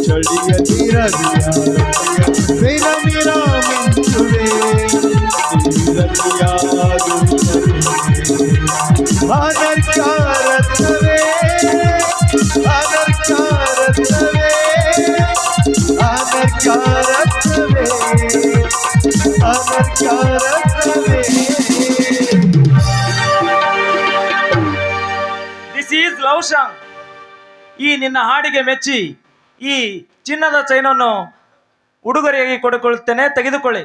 चढ़ियली रबिया मेरा मेरा मिंचुरे रबिया आदर का रत्नवे आदर का रत्नवे आदर का रत्नवे आदर का रत्नवे. This is love song. ಈ ನಿನ್ನ ಹಾಡಿಗೆ ಮೆಚ್ಚಿ ಈ ಚಿನ್ನದ ಚೈನನ್ನು ಉಡುಗೊರೆಯಾಗಿ ಕೊಡಿಕೊಳ್ಳುತ್ತೇನೆ, ತೆಗೆದುಕೊಳ್ಳಿ.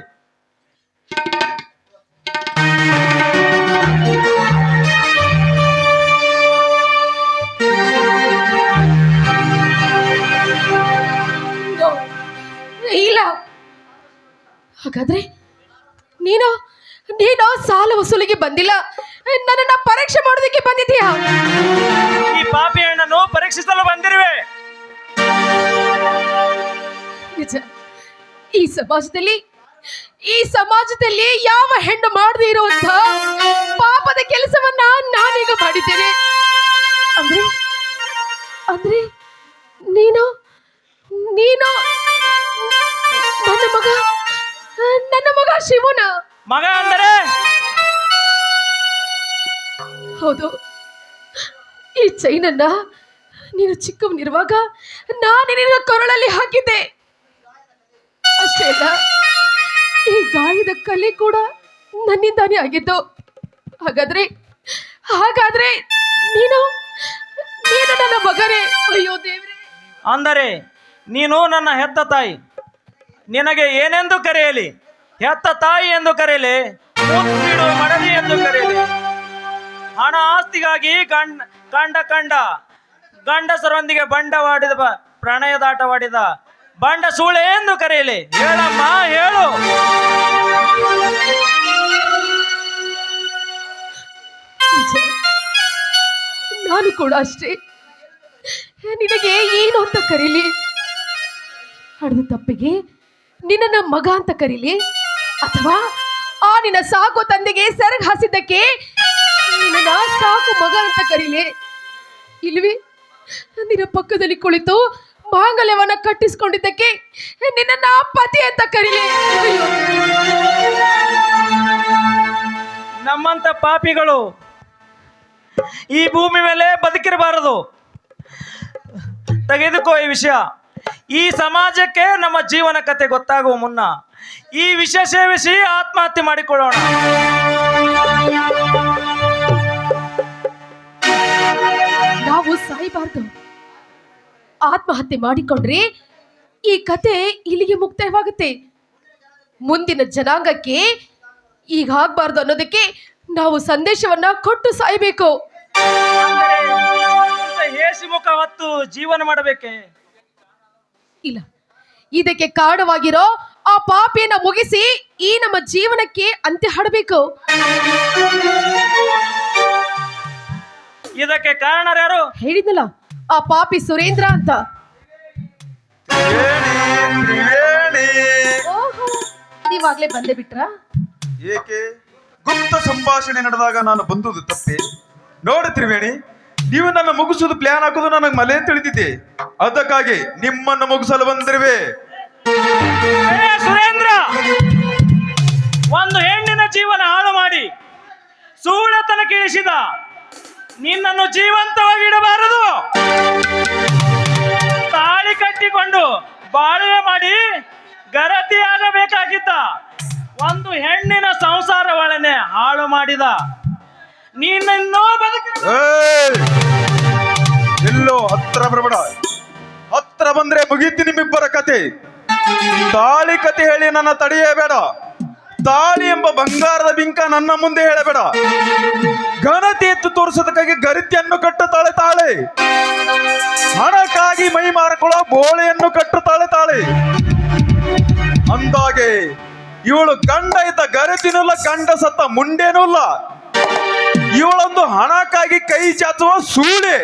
ಇಲ್ಲ, ಹಾಗಾದ್ರೆ ನೀನು ನೀನು ಸಾಲ ವಸೂಲಿಗೆ ಬಂದಿಲ್ಲ, ನನ್ನನ್ನ ಪರೀಕ್ಷೆ ಮಾಡೋದಕ್ಕೆ ಬಂದಿದ್ದೀಯಾ? ಈ ಪಾಪಿ ಹೆಣ್ಣನ್ನು ಪರೀಕ್ಷಿಸಲು ಬಂದಿರುವೆ. ನಿಜ, ಈ ಸಮಾಜದಲ್ಲಿ ಯಾವ ಹೆಣ್ಣು ಮಾಡದೇ ಇರುವಂತ ಪಾಪದ ಕೆಲಸವನ್ನ ನಾನೀಗ ಮಾಡಿದ್ದೇನೆ. ಅಂದ್ರೆ ಅಂದ್ರೆ ನೀನು ನೀನು ನನ್ನ ಮಗ ಶಿವನ ಮಗ ಅಂದರೆ? ಹೌದು. ಈ ಚೈನನ್ನ ನೀನು ಚಿಕ್ಕವನಿರುವಾಗ ನಾನು ನಿನ್ನ ಕೊರಳಲ್ಲಿ ಹಾಕಿದ್ದೆ. ಅಷ್ಟೇ ಅಲ್ಲ, ಈ ಗಾಯದ ಕಲೆ ಕೂಡ ನನ್ನಿಂದಾನೇ ಆಗಿದ್ದು. ಹಾಗಾದ್ರೆ ನೀನು ನೀನು ನನ್ನ ಮಗನೇ. ಅಯ್ಯೋ ದೇವ್ರೆ. ಅಂದರೆ ನೀನು ನನ್ನ ಹೆತ್ತ ತಾಯಿ. ನಿನಗೆ ಏನೆಂದು ಕರೆಯಲಿ? ಹೆತ್ತ ತಾಯಿ ಎಂದು ಕರೆಯಲಿ, ಮುತ್ತಿಡುವ ಮಡದಿ ಎಂದು ಕರೆಯಲಿ, ಹಣ ಆಸ್ತಿಗಾಗಿ ಗಂಡಸರೊಂದಿಗೆ ಪ್ರಣಯದಾಟವಾಡಿದ ಬಂಡ ಸೂಳೆ ಎಂದು ಕರೆಯಲಿ? ಹೇಳಮ್ಮ, ಹೇಳು. ನಾನು ಕೂಡ ಅಷ್ಟೇ. ನಿನಗೆ ಏನು ಅಂತ ಕರೀಲಿ? ಹಡ್ದ ತಪ್ಪಿಗೆ ನಿನ್ನ ಮಗ ಅಂತ ಕರೀಲಿ, ಅಥವಾ ಆ ನಿನ್ನ ಸಾಕು ತಂದೆಗೆ ಸೆರಗ್ ಹಾಸಿದ್ದಕ್ಕೆ ನಿನ್ನ ಸಾಕು ಮಗ ಅಂತ ಕರೀಲಿ? ಇಲ್ವಿ, ನಿನ್ನ ಪಕ್ಕದಲ್ಲಿ ಕುಳಿತು ಮಾಂಗಲ್ಯವನ್ನ ಕಟ್ಟಿಸ್ಕೊಂಡಿದ್ದಕ್ಕೆ ನಿನ್ನ ಪತಿ ಅಂತ ಕರೀಲಿ? ನಮ್ಮಂತ ಪಾಪಿಗಳು ಈ ಭೂಮಿ ಮೇಲೆ ಬದುಕಿರಬಾರದು. ತೆಗೆದುಕೋ ಈ ವಿಷಯ. ಈ ಸಮಾಜಕ್ಕೆ ನಮ್ಮ ಜೀವನ ಕತೆ ಗೊತ್ತಾಗುವ ಮುನ್ನ ಈ ವಿಷಯ ಸೇವಿಸಿ ಆತ್ಮಹತ್ಯೆ ಮಾಡಿಕೊಳ್ಳೋಣ. ನಾವು ಸಾಯಬಾರ್ದು. ಆತ್ಮಹತ್ಯೆ ಮಾಡಿಕೊಂಡ್ರೆ ಈ ಕತೆ ಇಲ್ಲಿಗೆ ಮುಕ್ತಾಯವಾಗುತ್ತೆ. ಮುಂದಿನ ಜನಾಂಗಕ್ಕೆ ಈಗ ಆಗ್ಬಾರ್ದು ಅನ್ನೋದಕ್ಕೆ ನಾವು ಸಂದೇಶವನ್ನ ಕೊಟ್ಟು ಸಾಯಬೇಕು. ಹೇಸಿ ಮುಖ ಹೊತ್ತು ಜೀವನ ಮಾಡಬೇಕೆ? ಇಲ್ಲ, ಇದಕ್ಕೆ ಕಾರಣವಾಗಿರೋ ಆ ಪಾಪಿಯನ್ನ ಮುಗಿಸಿ ಈ ನಮ್ಮ ಜೀವನಕ್ಕೆ ಅಂತ್ಯ ಹಾಡಬೇಕು. ಇದಕ್ಕೆ ಕಾರಣ ಯಾರು? ಹೇಳಿದ್ನಲ್ಲ, ಆ ಪಾಪಿ ಸುರೇಂದ್ರ ಅಂತ. ಓಹೋ, ನೀವಾಗ್ಲೇ ಬಂದೇ ಬಿಟ್ರಾ? ಏಕೆ? ಗುಪ್ತ ಸಂಭಾಷಣೆ ನಡೆದಾಗ ನಾನು ಬಂದುದು ತಪ್ಪೆ? ನೋಡಿ ತ್ರಿವೇಣಿ, ನೀವು ನನ್ನ ಮುಗಿಸೋದು ಪ್ಲಾನ್ ಹಾಕೋದು ನನಗೆ ಮಲೆ ತಿಳಿದಿದೆ. ಅದಕ್ಕಾಗಿ ನಿಮ್ಮನ್ನು ಮುಗಿಸಲು ಬಂದಿರುವೆ. ಸುರೇಂದ್ರ, ಒಂದು ಹೆಣ್ಣಿನ ಜೀವನ ಹಾಳು ಮಾಡಿ ಸೂಳೆತನ ಕೀಳಿಸಿದ ನಿನ್ನನ್ನು ಜೀವಂತವಾಗಿಡಬಾರದು. ತಾಳಿ ಕಟ್ಟಿಕೊಂಡು ಬಾಳ್ವೆ ಮಾಡಿ ಗರತಿಯಾಗಬೇಕಾಗಿದ್ದ ಒಂದು ಹೆಣ್ಣಿನ ಸಂಸಾರವಳನೆ ಹಾಳು ಮಾಡಿದ ನೀನನ್ನೋ ಎಲ್ಲೋ ಹತ್ರ ಬರಬೇಡ. ಹತ್ರ ಬಂದ್ರೆ ಮುಗೀತಿ ನಿಮ್ಮಿಬ್ಬರ ಕತೆ. ತಾಳಿ ಕತೆ ಹೇಳಿ ನನ್ನ ತಡೆಯಬೇಡ. ತಾಳಿ ಎಂಬ ಬಂಗಾರದ ಬಿಂಕ ನನ್ನ ಮುಂದೆ ಹೇಳಬೇಡ. ಘನತೆ ಎತ್ತು ತೋರಿಸೋದಕ್ಕಾಗಿ ಗರಿತಿಯನ್ನು ಕಟ್ಟುತ್ತಾಳೆ ತಾಳೆ. ಹಣಕ್ಕಾಗಿ ಮೈ ಮಾರಿಕೊಳ್ಳೋ ಬೋಳೆಯನ್ನು ಕಟ್ಟುತ್ತಾಳೆ ತಾಳೆ. ಅಂದಾಗೆ ಇವಳು ಗಂಡ ಇದ್ದ ಗರಿತಿನೂ ಇಲ್ಲ, ಗಂಡ ಸತ್ತ ಮುಂಡೇನೂ ಇಲ್ಲ. ಇವಳೊಂದು ಹಣಕ್ಕಾಗಿ ಕೈ ಚಾಚುವ ಸೂಳೆ.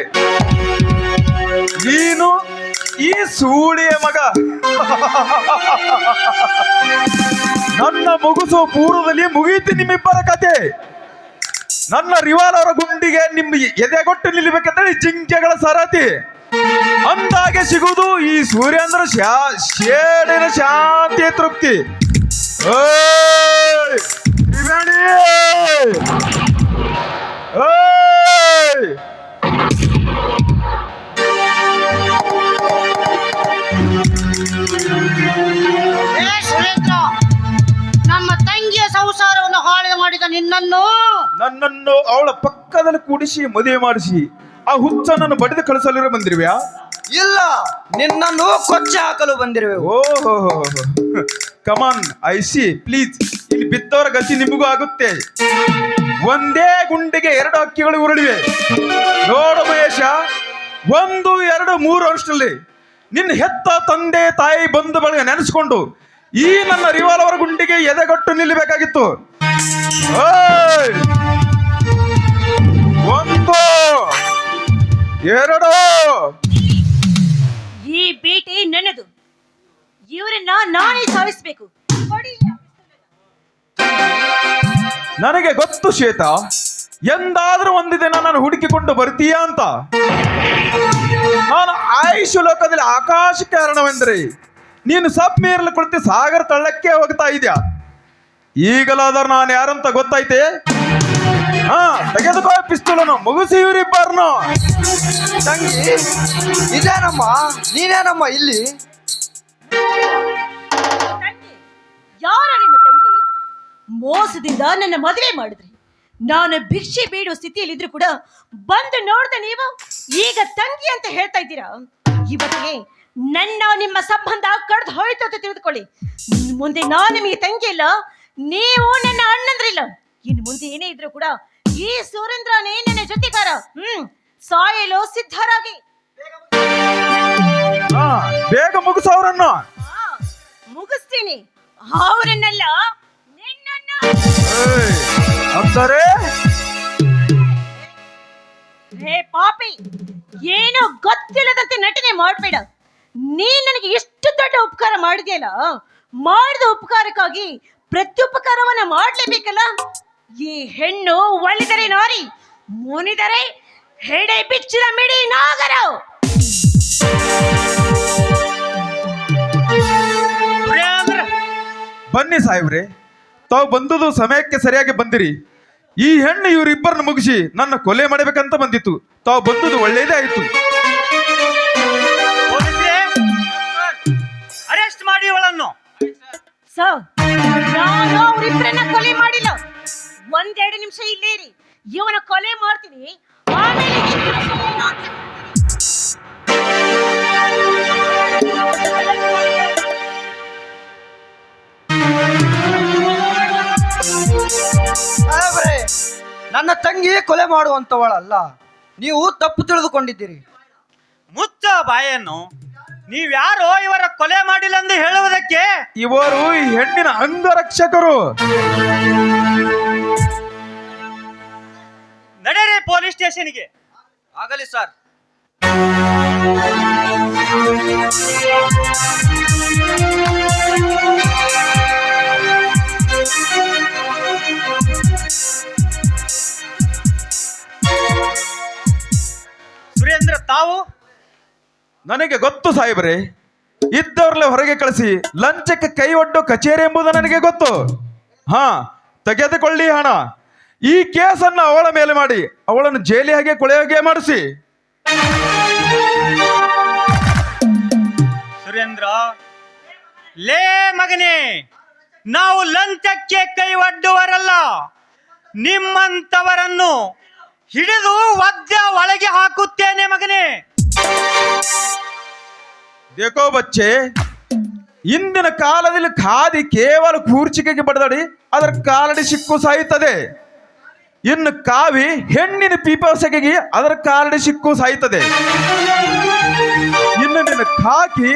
ನೀನು ಈ ಸೂಳಿಯ ಮಗ. ನನ್ನ ಮುಗಿಸುವ ಪೂರ್ವದಲ್ಲಿ ಮುಗೀತಿ ನಿಮ್ಮಿಬ್ಬರ ಕತೆ. ನನ್ನ ರಿವಾಲ್ವರ ಗುಂಡಿಗೆ ನಿಮ್ಮ ಎದೆಗೊಟ್ಟು ನಿಲ್ಲಬೇಕಂತೇಳಿ ಜಿಂಕೆಗಳ ಸರತಿ ಅಂದಾಗೆ ಸಿಗುವುದು ಈ ಸೂರ್ಯೇಂದ್ರ ಶೇಡಿನ ಶಾಂತಿ ತೃಪ್ತಿ. ಓಯ್ ತ್ರಿವೇಣಿ! ಓಯ್! ಏ ಸುರೇಂದ್ರ, ನಮ್ಮ ತಂಗಿಯ ಸಂಸಾರವನ್ನು ಹಾಳು ಮಾಡಿದ ನಿನ್ನನ್ನು ನನ್ನನ್ನು ಅವಳ ಪಕ್ಕದಲ್ಲಿ ಕೂಡಿಸಿ ಮದುವೆ ಮಾಡಿಸಿ ಆ ಹುಚ್ಚನನ್ನು ಬಡಿದು ಕಳಿಸಲಿರೋ ಬಂದಿರುವ್ಯಾ? ಇಲ್ಲ, ನಿನ್ನನ್ನು ಕೊಚ್ಚೆ ಹಾಕಲು ಬಂದಿರುವೆವು. ಓಹೋ ಕಮಾನ್ ಐ ಸಿ ಪ್ಲೀಸ್. ಇಲ್ಲಿ ಬಿದ್ದವರ ಗತಿ ನಿಮಗೂ ಆಗುತ್ತೆ. ಒಂದೇ ಗುಂಡಿಗೆ 2 ಹಕ್ಕಿಗಳು ಉರುಳಿವೆ. ನೋಡು ಮಹೇಶ, 1, 2, 3 ವರ್ಷದಲ್ಲಿ ನಿನ್ನ ಹೆತ್ತ ತಂದೆ ತಾಯಿ ಬಂಧು ಬಳಗ ನೆನೆಸ್ಕೊಂಡು ಈ ನನ್ನ ರಿವಾಲ್ವರ್ ಗುಂಡಿಗೆ ಎದೆಗೊಟ್ಟು ನಿಲ್ಲಬೇಕಾಗಿತ್ತು. ಓಯ್! 1, 2 ಈ ಬೇಟೆ ನನ್ನದು. ಇವರನ್ನ ನಾನೇ ಸಾಯಿಸ್ಬೇಕು. ನನಗೆ ಗೊತ್ತು ಶ್ವೇತಾ, ಎಂದಾದ್ರೂ ಒಂದು ದಿನ ನಾನು ಹುಡುಕಿಕೊಂಡು ಬರ್ತೀಯಾ ಅಂತ. ನಾನು ಆಯುಷ್ ಲೋಕದಲ್ಲಿ ಆಕಾಶ ಕಾರಣವೆಂದರೆ ನೀನು ಸಬ್ ಮೇರ್ಲಿ ಕುಳಿತು ಸಾಗರ ತಳ್ಳಕ್ಕೆ ಹೋಗ್ತಾ ಇದೆಯಾ? ಈಗಲಾದ್ರೂ ನಾನು ಯಾರಂತ ಗೊತ್ತೈತೆ? ಹಾ, ತೆಗೆದುಕೋ ಪಿಸ್ತೂಲನ್ನು, ಮುಗಿಸಿ ಇವರಿಬ್ಬರನ್ನು. ತಂಗಿ, ಇದೇನಮ್ಮ, ನೀನೇನಮ್ಮ ಇಲ್ಲಿ? ತಂಗಿ, ಯಾರ ನಿಮ್ಮ ತಂಗಿ? ಮೋಸದಿಂದ ನನ್ನ ಮದುವೆ ಮಾಡಿದ್ರಿ. ನಾನು ಭಿಕ್ಷೆ ಬೇಡುವ ಸ್ಥಿತಿಯಲ್ಲಿ ಇದ್ರು ಕೂಡ ಬಂದು ನೋಡ್ದೆ ನೀವು ಈಗ ತಂಗಿ ಅಂತ ಹೇಳ್ತಾ ಇದ್ದೀರಾ. ಇವತ್ತಿಗೆ ನನ್ನ ನಿಮ್ಮ ಸಂಬಂಧ ಕಡ್ದು ಹೋಯ್ತು ಅಂತ ತಿಳಿದುಕೊಳ್ಳಿ. ಮುಂದೆ ನಾನು ನಿಮಗೆ ತಂಗಿ ಇಲ್ಲ, ನೀವು ನನ್ನ ಅಣ್ಣಂದ್ರಿಲ್ಲ. ಇನ್ನು ಮುಂದೆ ಏನೇ ಇದ್ರು ಕೂಡ ಈ ಸುರೇಂದ್ರನೇ ನನ್ನ ಜೊತೆಗಾರ. ಸಾಯಲು ಸಿದ್ಧರಾಗಿ. ಹಾ, ಬೇಗ ಮುಗಿಸೋರನ್ನು. ಮುಗಿಸ್ತೀನಿ, ಅವರನ್ನೆಲ್ಲ ನಿನ್ನನ್ನ. ಅಂದರೆ ಹೇ ಪಾಪಿ, ಏನು ಗೊತ್ತಿಲ್ಲದಂತೆ ನಟನೆ ಮಾಡಬೇಡ. ನೀನ್ ನನಗೆ ಎಷ್ಟು ದೊಡ್ಡ ಉಪಕಾರ ಮಾಡಿದೆಯಲ್ಲ, ಮಾಡಿದ ಉಪಕಾರಕ್ಕಾಗಿ ಪ್ರತ್ಯುಪಕಾರವನ್ನ ಮಾಡ್ಲೇಬೇಕಲ್ಲ. ಈ ಹೆಣ್ಣು ಒಲಿದರೆ ನಾರಿ, ಮುನಿದರೆ ಹೆಡೆ ಬಿಚ್ಚಿದ ಮಿಡಿ ನಾಗರ. ಬನ್ನಿ ಸಾಹೇಬ್ರೆ, ತಾವು ಬಂದುದು ಸಮಯಕ್ಕೆ ಸರಿಯಾಗಿ ಬಂದಿರಿ. ಈ ಹೆಣ್ಣು ಇವರಿಬ್ಬರನ್ನು ಮುಗಿಸಿ ನನ್ನ ಕೊಲೆ ಮಾಡಬೇಕಂತ ಬಂದಿತ್ತು. ತಾವು ಬಂದುದು ಒಳ್ಳೇದೇ ಆಯ್ತು. ಅರೆಸ್ಟ್ ಮಾಡಿ ಅವಳನ್ನು. ಸರ್, ನಾನು ಅವರಿಬ್ಬರನ್ನ ಕೊಲೆ ಮಾಡಿಲ್ಲ. 1-2 ನಿಮಿಷ ಇಲ್ಲೇ ಇರಿ, ಇವನ ಕೊಲೆ ಮಾಡ್ತೀನಿ. ಆಮೇಲೆ ಸಾಹೇಬ್ರೆ, ನನ್ನ ತಂಗಿ ಕೊಲೆ ಮಾಡುವಂತವಳಲ್ಲ, ನೀವು ತಪ್ಪು ತಿಳಿದುಕೊಂಡಿದ್ದೀರಿ. ಮುಚ್ಚ ಬಾಯನ್ನು. ನೀವ್ಯಾರೋ ಇವರ ಕೊಲೆ ಮಾಡಿಲ್ಲ ಎಂದು ಹೇಳುವುದಕ್ಕೆ? ಇವರು ಈ ಹೆಣ್ಣಿನ ಅಂಗರಕ್ಷಕರು. ನಡೆರಿ ಪೊಲೀಸ್ ಸ್ಟೇಷನ್ಗೆ. ಆಗಲಿ ಸರ್. ಸುರೇಂದ್ರ, ತಾವು? ನನಗೆ ಗೊತ್ತು ಸಾಹೇಬ್ರೆ, ಇದ್ದವ್ರಲ್ಲೇ ಹೊರಗೆ ಕಳಿಸಿ ಲಂಚಕ್ಕೆ ಕೈ ಒಡ್ಡೋ ಕಚೇರಿ ಎಂಬುದು ನನಗೆ ಗೊತ್ತು. ಹಾ, ತೆಗೆದುಕೊಳ್ಳಿ ಹಣ. ಈ ಕೇಸನ್ನು ಅವಳ ಮೇಲೆ ಮಾಡಿ ಅವಳನ್ನು ಜೈಲಿ ಹಾಗೆ ಕೊಳೆಯೋಗೆ ಮಾಡಿಸಿ. ಸುರೇಂದ್ರ, ಲೇ ಮಗನೇ, ನಾವು ಲಂಚಕ್ಕೆ ಕೈ ಒಡ್ಡುವರಲ್ಲ. ನಿಮ್ಮಂತವರನ್ನು ಹಿಡಿದು ಒದ್ದ ಒಳಗೆ ಹಾಕುತ್ತೇನೆ ಮಗನೇ. ದೇಕೋ ಬಚ್ಚೆ, ಇಂದಿನ ಕಾಲದಲ್ಲಿ ಖಾದಿ ಕೇವಲ ಕೂರ್ಚಿಕೆಗೆ ಬಡದಾಡಿ ಅದರ ಕಾಲಡಿ ಸಿಕ್ಕು ಸಾಯುತ್ತದೆ. ಇನ್ನು ಕಾವಿ ಹೆಣ್ಣಿನ ಪೀಪಸೆಗೆ ಅದರ ಕಾಲಡಿ ಸಿಕ್ಕು ಸಾಯುತ್ತದೆ. ಇನ್ನು ನಿನ್ನ ಖಾಕಿ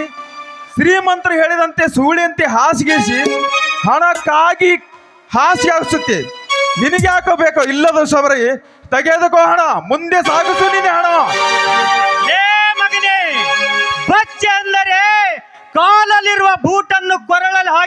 ಶ್ರೀಮಂತರು ಹೇಳಿದಂತೆ ಸೂಳಿಯಂತೆ ಹಾಸಿಗೆಸಿ ಹಣಕ್ಕಾಗಿ ಹಾಸಿಗೆ ಹಾಕಿಸುತ್ತೆ. ನಿನಗೆ ಹಾಕಬೇಕೋ ಇಲ್ಲದ ಸವರಿ ತೆಗೆದುಕೋ ಹಣ, ಮುಂದೆ ಸಾಗಿಸು ನಿನ್ನ ಹಣ. ಲೇ ಮಗನೇ, ಬಚ್ಚೆ ಅಂದರೆ ಕಾಲಲ್ಲಿರುವ ಬೂಟನ್ನು ಕೊರಳಲ್ಲಿ ಹಾಕಿ